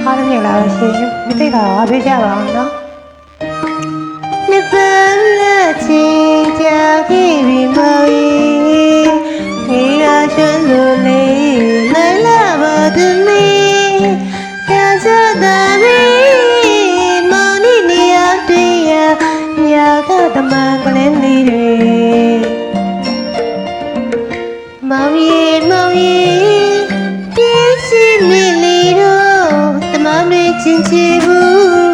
အားလုံးမြင်လာလို့ရှိရင်မိသိတာကိုပေးကြပါအောင်နော်နှစ်ပတ်လက်ချင်းကြာခဲ့ပြီမောင်ကြီးဒီရချွန်းလို့လေးလိုက်လာပါသမီးကြာစတာမီမောင်နီနေရာတွေ့ရညာကတမန်ကလေးလေးတွေမောင်ကြီးမောင်ကြီးပြည့်စုံမိလီတော့တမန်တွေချင်းချီဘူး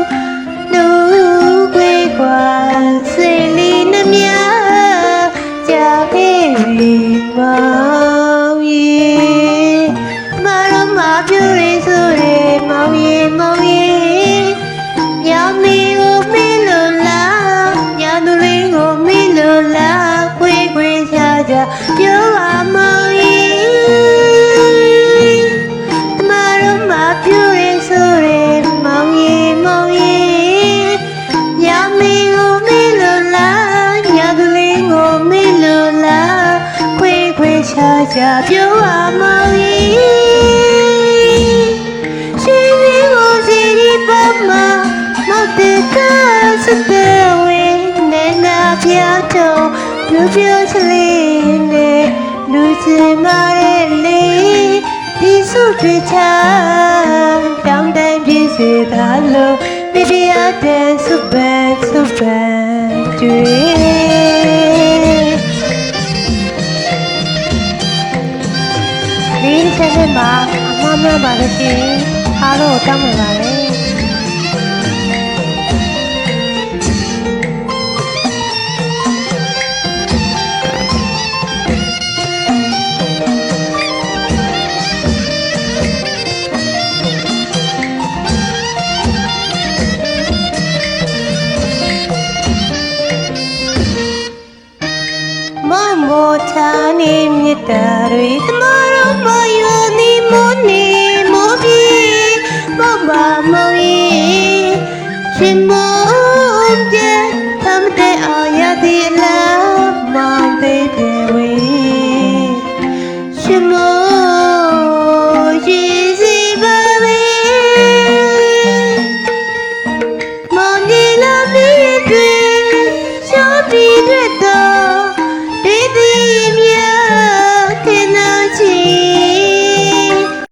တို့ခွေခွာစိတ်လေးနှမြကြာခဲ့ပြီမောင်ကြီးမတော်မပြူရည်ဆိုရယ်မောင်ကြီးမောင်ကြီးညမီကိုမင်းလို့လားညသူလေးကိုမင်းလို့လားခွေခွေချာချာပြောပါမောင်ကြီးမတော်မပြူရည်ဆိုရယ်မောင်ကြီးမောင်ကြီးညမီကိုမင်းလို့လားညသူလေးကိုမင်းလို့လားခွေခွေချာချာပြောပါမောင်ကြီးရှင်လေးကိုစီဒီပါမမတဲ့ကစတဲ့ဝင်းနဲ့နာပြတော့ပြပြချလေးနဲ့လူချင်မာရဲ့လေးဒီစုတွေချတောင်းတပြည့်စေတာလို့မိဖုရားတဲ့စုပန်တွေ့ဒီချက်နဲ့မှာအမှားများပါလို့ရှိရင်အားလုံးကိုတောင်းပန်ပါတယ်မောထာနေမြတ်တာတွေသမား